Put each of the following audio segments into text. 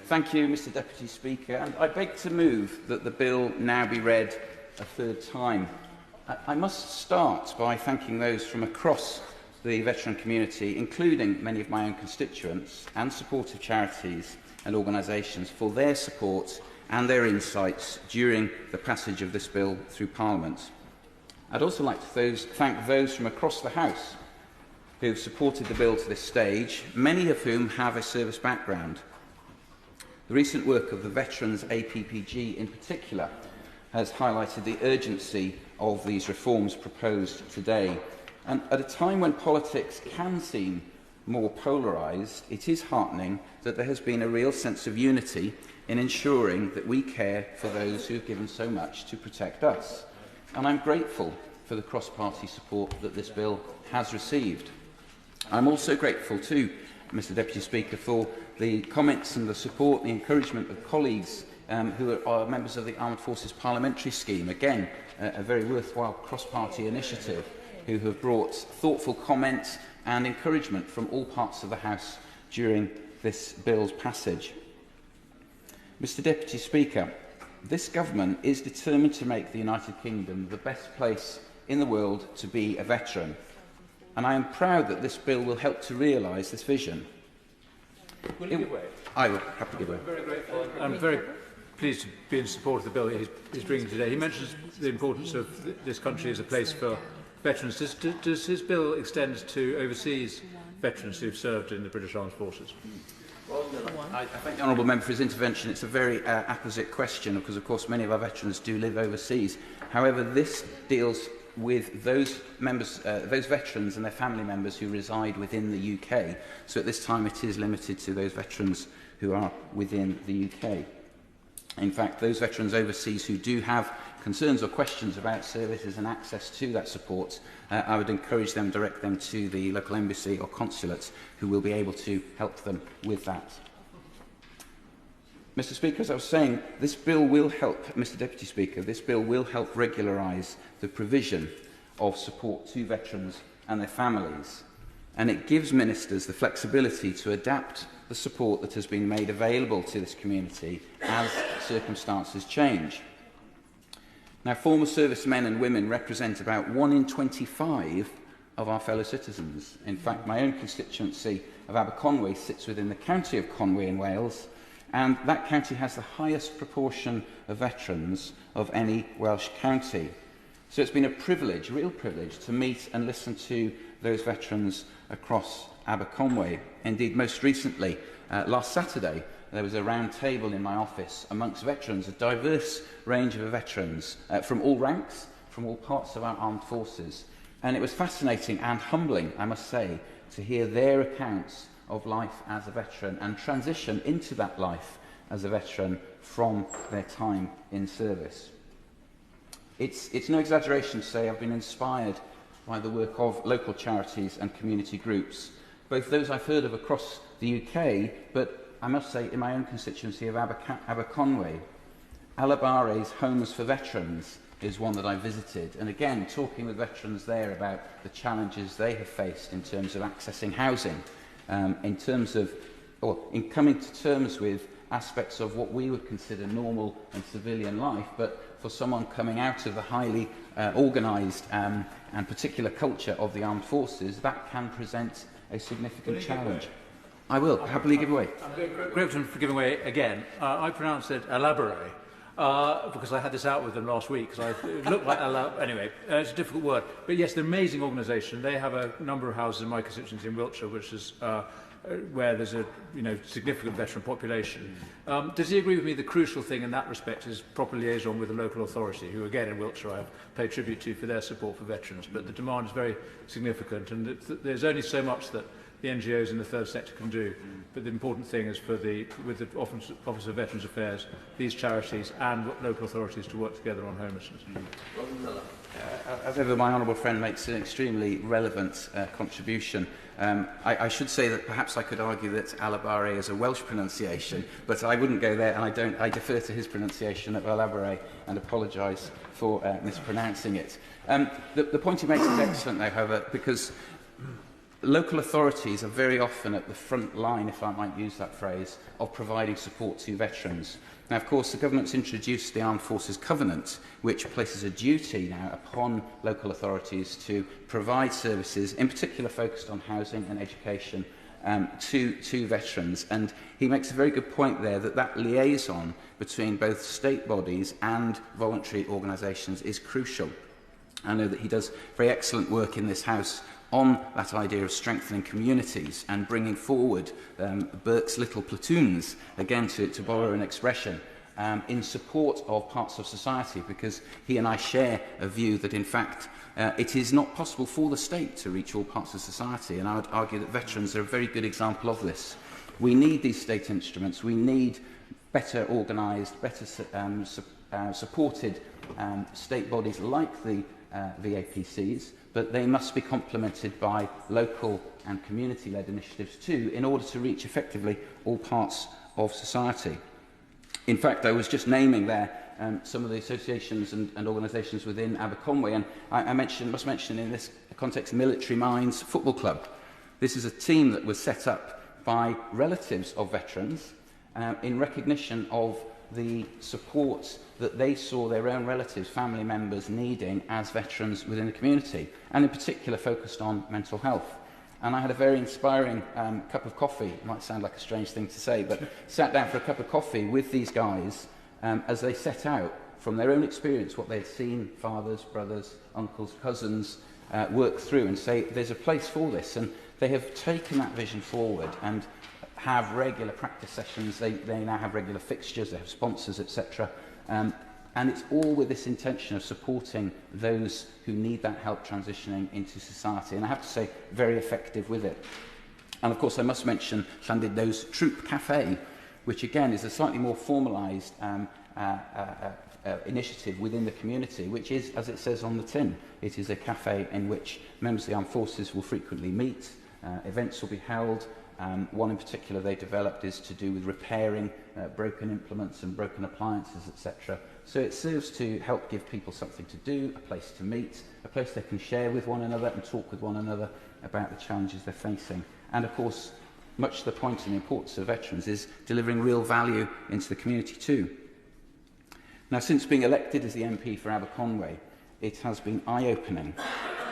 Thank you, Mr Deputy Speaker. And I beg to move that the bill now be read a third time. I must start by thanking those from across the veteran community, including many of my own constituents and supportive charities and organisations, for their support and their insights during the passage of this bill through Parliament. I'd also like to thank those from across the House who have supported the bill to this stage, many of whom have a service background. The recent work of the Veterans APPG in particular has highlighted the urgency of these reforms proposed today. And at a time when politics can seem more polarised, it is heartening that there has been a real sense of unity in ensuring that we care for those who have given so much to protect us. And I'm grateful for the cross-party support that this bill has received. I'm also grateful too, Mr Deputy Speaker, for the comments and the support, the encouragement of colleagues who are members of the Armed Forces Parliamentary Scheme. Again, a very worthwhile cross-party initiative, who have brought thoughtful comments and encouragement from all parts of the House during this bill's passage. Mr Deputy Speaker, this government is determined to make the United Kingdom the best place in the world to be a veteran, and I am proud that this bill will help to realise this vision. Will you give way? I will happily give way. I'm very grateful. I'm very pleased to be in support of the bill he's bringing today. He mentions the importance of this country as a place for veterans. Does his bill extend to overseas veterans who have served in the British Armed Forces? Well, I thank the honourable member for his intervention. It's a very apposite question because, of course, many of our veterans do live overseas. However, this deals with those members, those veterans and their family members who reside within the UK. So at this time it is limited to those veterans who are within the UK. In fact, those veterans overseas who do have concerns or questions about services and access to that support, I would encourage them, direct them to the local embassy or consulate, who will be able to help them with that. Mr Speaker, as I was saying, this bill will help, Mr Deputy Speaker, this bill will help regularise the provision of support to veterans and their families, and it gives ministers the flexibility to adapt the support that has been made available to this community as circumstances change. Now, former servicemen and women represent about 1 in 25 of our fellow citizens. In fact, my own constituency of Aberconwy sits within the county of Conwy in Wales, and that county has the highest proportion of veterans of any Welsh county. So it's been a privilege, a real privilege, to meet and listen to those veterans across Aberconwy. Indeed, most recently, last Saturday, there was a round table in my office amongst veterans, a diverse range of veterans from all ranks, from all parts of our armed forces. And it was fascinating and humbling, I must say, to hear their accounts of life as a veteran and transition into that life as a veteran from their time in service. It's no exaggeration to say I've been inspired by the work of local charities and community groups, both those I've heard of across the UK, but I must say in my own constituency of Aberconwy. Alabare's Homes for Veterans is one that I visited, and again, talking with veterans there about the challenges they have faced in terms of accessing housing, in terms of, or in coming to terms with aspects of what we would consider normal and civilian life, but for someone coming out of the highly organised and particular culture of the armed forces, that can present a significant challenge. I will happily give away. I'm grateful for giving away again. I pronounce it Alabare because I had this out with them last week. Because it looked like anyway, it's a difficult word. But yes, they're an amazing organisation. They have a number of houses in my constituency in Wiltshire, which is where there's a significant veteran population. Does he agree with me the crucial thing in that respect is proper liaison with the local authority, who again in Wiltshire I have paid tribute to for their support for veterans, but the demand is very significant, and there's only so much that the NGOs in the third sector can do, but the important thing is with the Office of Veterans Affairs, these charities and local authorities to work together on homelessness. As ever, my honourable friend makes an extremely relevant contribution. I should say that perhaps I could argue that Alabare is a Welsh pronunciation, but I wouldn't go there, and I defer to his pronunciation of Alabare and apologise for mispronouncing it. The point he makes is excellent, though, however, because Local authorities are very often at the front line, if I might use that phrase, of providing support to veterans. Now, of course, the government's introduced the Armed Forces Covenant, which places a duty now upon local authorities to provide services, in particular focused on housing and education, to veterans. And he makes a very good point there that that liaison between both state bodies and voluntary organisations is crucial. I know that he does very excellent work in this House on that idea of strengthening communities and bringing forward Burke's little platoons, again to borrow an expression, in support of parts of society, because he and I share a view that in fact it is not possible for the state to reach all parts of society, and I would argue that veterans are a very good example of this. We need these state instruments, we need better organised, better supported state bodies like the VAPCs, but they must be complemented by local and community-led initiatives too, in order to reach effectively all parts of society. In fact, I was just naming there some of the associations and organisations within Aberconwy, and I must mention in this context Military Minds Football Club. This is a team that was set up by relatives of veterans in recognition of the support that they saw their own relatives, family members needing as veterans within the community, and in particular focused on mental health. And I had a very inspiring cup of coffee, it might sound like a strange thing to say, but sat down for a cup of coffee with these guys as they set out from their own experience what they'd seen fathers, brothers, uncles, cousins work through, and say there's a place for this. And they have taken that vision forward and have regular practice sessions, they now have regular fixtures, they have sponsors, etc. And it's all with this intention of supporting those who need that help transitioning into society. And I have to say, very effective with it. And of course, I must mention Llandudno's Troop Cafe, which again is a slightly more formalised initiative within the community, which is, as it says on the tin, it is a cafe in which members of the armed forces will frequently meet, events will be held. One in particular they developed is to do with repairing broken implements and broken appliances, etc. So it serves to help give people something to do, a place to meet, a place they can share with one another and talk with one another about the challenges they're facing. And of course, much to the point and the importance of veterans is delivering real value into the community too. Now, since being elected as the MP for Aberconwy, it has been eye-opening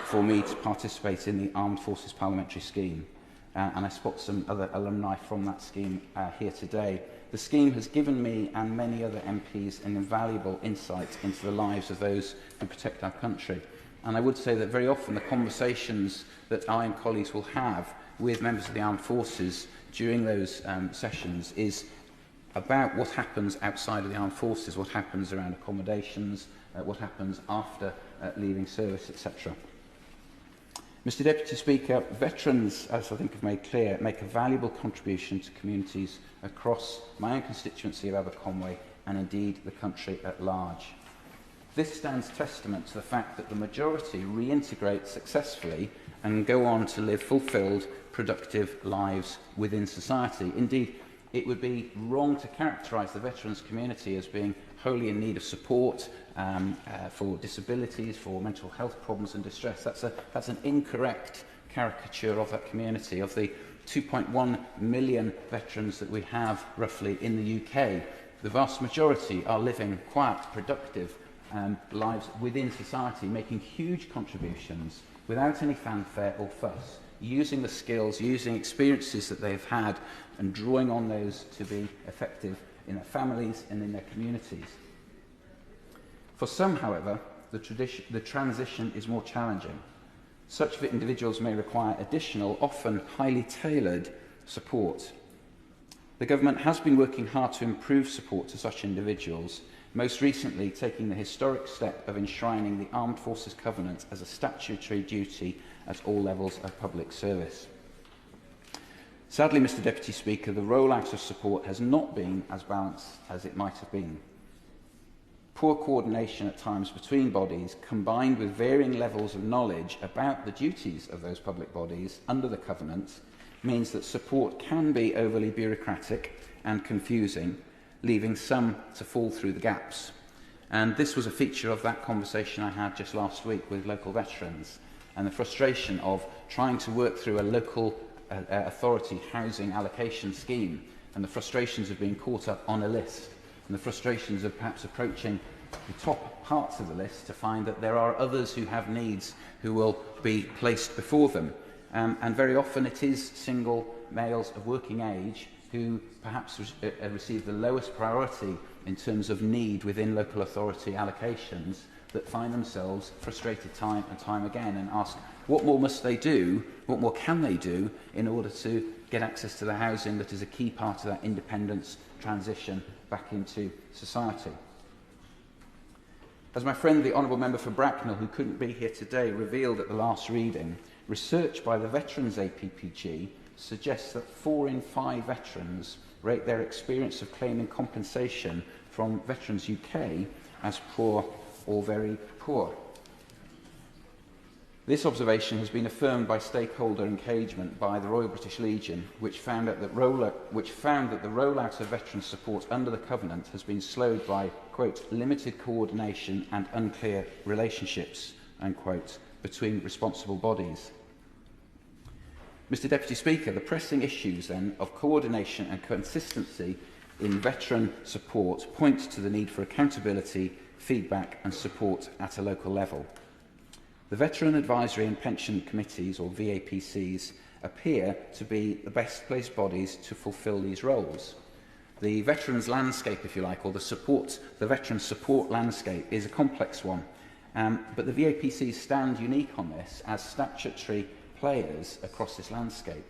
for me to participate in the Armed Forces Parliamentary Scheme. And I spot some other alumni from that scheme here today. The scheme has given me and many other MPs an invaluable insight into the lives of those who protect our country. And I would say that very often the conversations that I and colleagues will have with members of the armed forces during those sessions is about what happens outside of the armed forces, what happens around accommodations, what happens after leaving service, etc. Mr Deputy Speaker, veterans, as I think I've made clear, make a valuable contribution to communities across my own constituency of Aberconwy and indeed the country at large. This stands testament to the fact that the majority reintegrate successfully and go on to live fulfilled, productive lives within society. Indeed, it would be wrong to characterise the veterans community as being wholly in need of support for disabilities, for mental health problems and distress. That's an incorrect caricature of that community. Of the 2.1 million veterans that we have roughly in the UK, the vast majority are living quiet, productive lives within society, making huge contributions without any fanfare or fuss, using the skills, using experiences that they've had and drawing on those to be effective in their families and in their communities. For some, however, the transition is more challenging. Such individuals may require additional, often highly tailored support. The government has been working hard to improve support to such individuals, most recently taking the historic step of enshrining the Armed Forces Covenant as a statutory duty at all levels of public service. Sadly, Mr Deputy Speaker, the rollout of support has not been as balanced as it might have been. Poor coordination at times between bodies, combined with varying levels of knowledge about the duties of those public bodies under the Covenant, means that support can be overly bureaucratic and confusing, leaving some to fall through the gaps. And this was a feature of that conversation I had just last week with local veterans. and the frustration of trying to work through a local authority housing allocation scheme, and the frustrations of being caught up on a list, and the frustrations of perhaps approaching the top parts of the list to find that there are others who have needs who will be placed before them. And very often it is single males of working age who perhaps receive the lowest priority in terms of need within local authority allocations that find themselves frustrated time and time again and ask what more must they do, what more can they do in order to get access to the housing that is a key part of that independence transition back into society. As my friend the Honourable Member for Bracknell, who couldn't be here today, revealed at the last reading, research by the Veterans APPG suggests that 4 in 5 veterans rate their experience of claiming compensation from Veterans UK as poor or very poor. This observation has been affirmed by stakeholder engagement by the Royal British Legion, which found that the rollout of veteran support under the Covenant has been slowed by, quote, limited coordination and unclear relationships, unquote, between responsible bodies. Mr Deputy Speaker, the pressing issues then of coordination and consistency in veteran support point to the need for accountability, feedback and support at a local level. The Veteran Advisory and Pension Committees, or VAPCs, appear to be the best placed bodies to fulfil these roles. The veterans landscape, if you like, or the veteran support landscape is a complex one, but the VAPCs stand unique on this as statutory players across this landscape.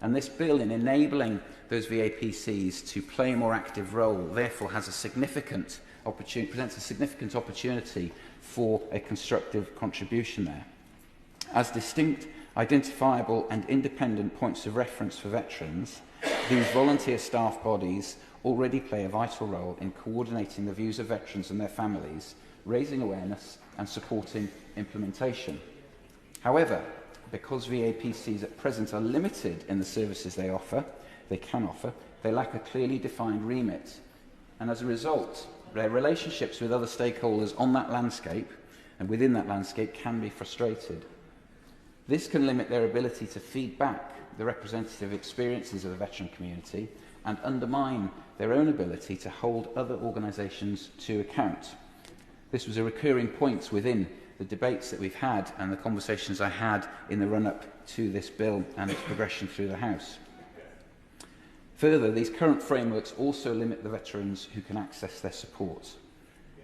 And this bill, in enabling those VAPCs to play a more active role, therefore has a significant opportunity, presents a significant opportunity for a constructive contribution there. As distinct, identifiable and independent points of reference for veterans, these volunteer staff bodies already play a vital role in coordinating the views of veterans and their families, raising awareness and supporting implementation. However, because VAPCs at present are limited in the services they can offer, they lack a clearly defined remit. And as a result, their relationships with other stakeholders on that landscape and within that landscape can be frustrated. This can limit their ability to feed back the representative experiences of the veteran community and undermine their own ability to hold other organisations to account. This was a recurring point within the debates that we've had and the conversations I had in the run-up to this bill and its progression through the House. Further, these current frameworks also limit the veterans who can access their support.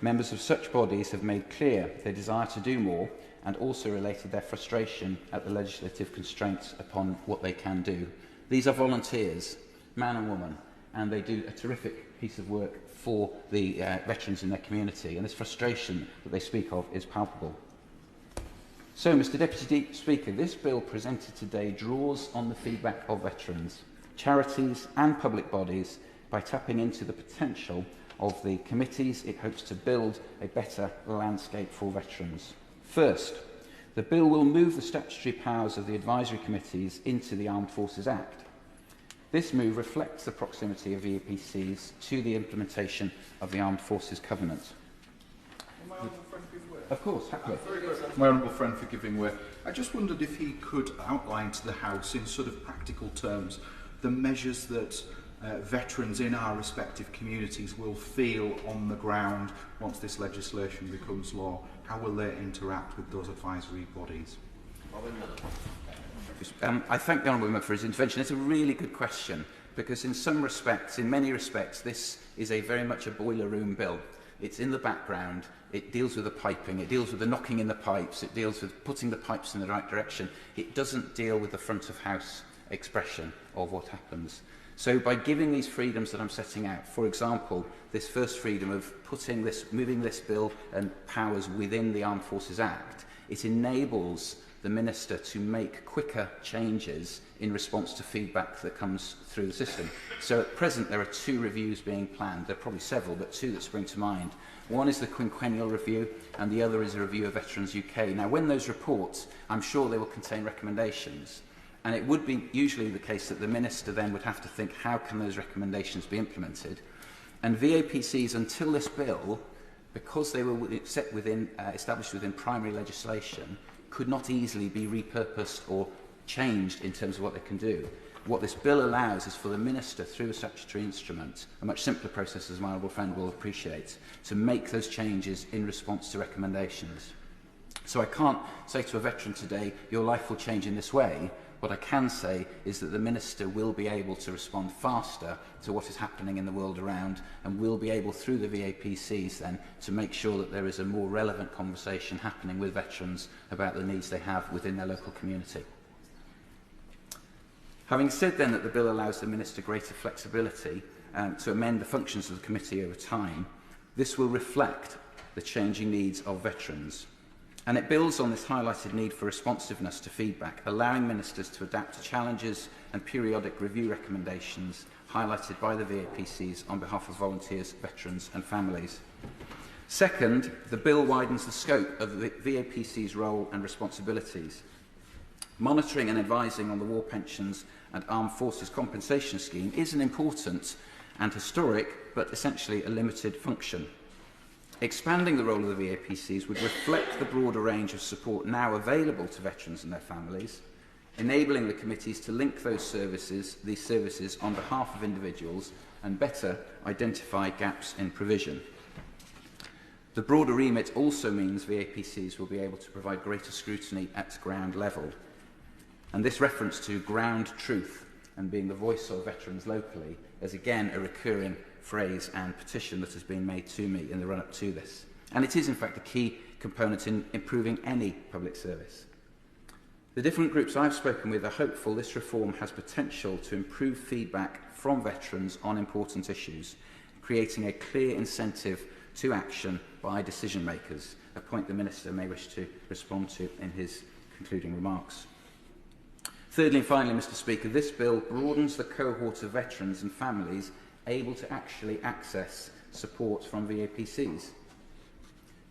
Members of such bodies have made clear their desire to do more and also related their frustration at the legislative constraints upon what they can do. These are volunteers, man and woman, and they do a terrific piece of work for the veterans in their community, and this frustration that they speak of is palpable. So, Mr Deputy Speaker, this bill presented today draws on the feedback of veterans, charities and public bodies by tapping into the potential of the committees it hopes to build a better landscape for veterans. First, the bill will move the statutory powers of the advisory committees into the Armed Forces Act. This move reflects the proximity of VAPCs to the implementation of the Armed Forces Covenant. My honourable friend give way? Of course, happily. My honourable friend for giving way. I just wondered if he could outline to the House in sort of practical terms the measures that veterans in our respective communities will feel on the ground once this legislation becomes law. How will they interact with those advisory bodies? I thank the Honourable Member for his intervention. It's a really good question because in some respects, in many respects, this is very much a boiler room bill. It's in the background, it deals with the piping, it deals with the knocking in the pipes, it deals with putting the pipes in the right direction. It doesn't deal with the front of house expression of what happens. So by giving these freedoms that I'm setting out, for example, this first freedom of moving this bill and powers within the Armed Forces Act, it enables the Minister to make quicker changes in response to feedback that comes through the system. So at present there are 2 reviews being planned. There are probably several, but 2 that spring to mind. One is the quinquennial review and the other is a review of Veterans UK. Now when those reports, I'm sure they will contain recommendations. And it would be usually the case that the Minister then would have to think, how can those recommendations be implemented? And VAPCs, until this bill, because they were established within primary legislation, could not easily be repurposed or changed in terms of what they can do. What this bill allows is for the Minister, through a statutory instrument, a much simpler process as my honourable friend will appreciate, to make those changes in response to recommendations. So I can't say to a veteran today, your life will change in this way. What I can say is that the Minister will be able to respond faster to what is happening in the world around, and will be able, through the VAPCs then, to make sure that there is a more relevant conversation happening with veterans about the needs they have within their local community. Having said then that the bill allows the Minister greater flexibility to amend the functions of the committee over time, this will reflect the changing needs of veterans. And it builds on this highlighted need for responsiveness to feedback, allowing ministers to adapt to challenges and periodic review recommendations highlighted by the VAPCs on behalf of volunteers, veterans and families. Second, the bill widens the scope of the VAPC's role and responsibilities. Monitoring and advising on the War Pensions and Armed Forces Compensation Scheme is an important and historic, but essentially a limited function. Expanding the role of the VAPCs would reflect the broader range of support now available to veterans and their families, enabling the committees to link these services on behalf of individuals and better identify gaps in provision. The broader remit also means VAPCs will be able to provide greater scrutiny at ground level. And this reference to ground truth and being the voice of veterans locally is again a recurring phrase and petition that has been made to me in the run-up to this. And it is in fact a key component in improving any public service. The different groups I've spoken with are hopeful this reform has potential to improve feedback from veterans on important issues, creating a clear incentive to action by decision makers, a point the Minister may wish to respond to in his concluding remarks. Thirdly and finally, Mr. Speaker, this bill broadens the cohort of veterans and families able to actually access support from VAPCs.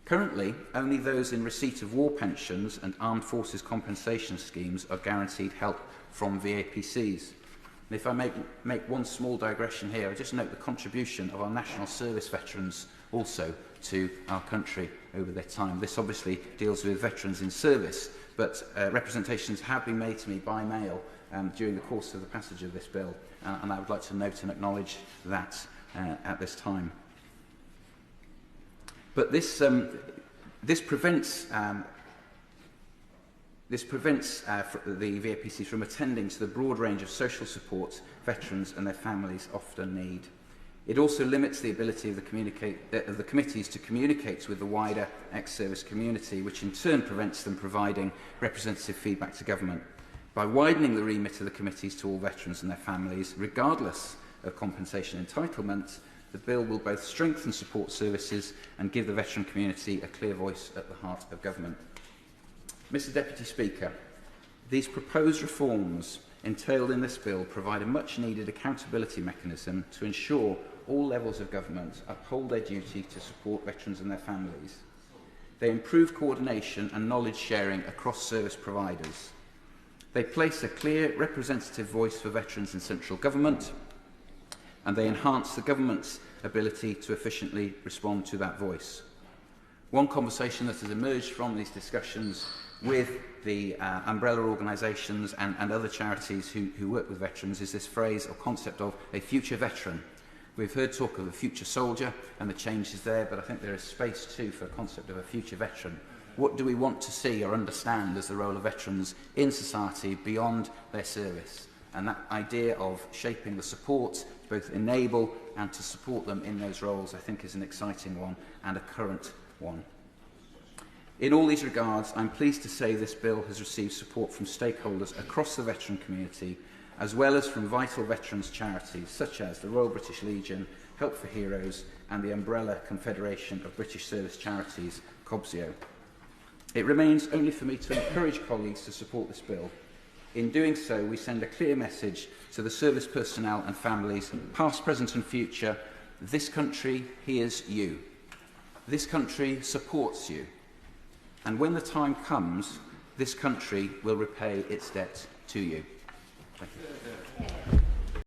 Currently, only those in receipt of war pensions and armed forces compensation schemes are guaranteed help from VAPCs. And if I make one small digression here, I just note the contribution of our national service veterans also to our country over their time. This obviously deals with veterans in service, but representations have been made to me by mail during the course of the passage of this bill, and I would like to note and acknowledge that at this time. But this prevents the VAPCs from attending to the broad range of social support veterans and their families often need. It also limits the ability of the committees to communicate with the wider ex-service community, which in turn prevents them providing representative feedback to government. By widening the remit of the committees to all veterans and their families, regardless of compensation entitlement, the bill will both strengthen support services and give the veteran community a clear voice at the heart of government. Mr. Deputy Speaker, these proposed reforms entailed in this bill provide a much-needed accountability mechanism to ensure all levels of government uphold their duty to support veterans and their families. They improve coordination and knowledge sharing across service providers. They place a clear representative voice for veterans in central government, and they enhance the government's ability to efficiently respond to that voice. One conversation that has emerged from these discussions with the umbrella organisations and other charities who work with veterans is this phrase or concept of a future veteran. We've heard talk of a future soldier and the changes there, but I think there is space too for a concept of a future veteran. What do we want to see or understand as the role of veterans in society beyond their service? And that idea of shaping the support to both enable and to support them in those roles, I think, is an exciting one and a current one. In all these regards, I'm pleased to say this bill has received support from stakeholders across the veteran community, as well as from vital veterans charities such as the Royal British Legion, Help for Heroes and the Umbrella Confederation of British Service Charities, COBSIO. It remains only for me to encourage colleagues to support this bill. In doing so, we send a clear message to the service personnel and families, past, present and future. This country hears you. This country supports you. And when the time comes, this country will repay its debt to you. Thank you.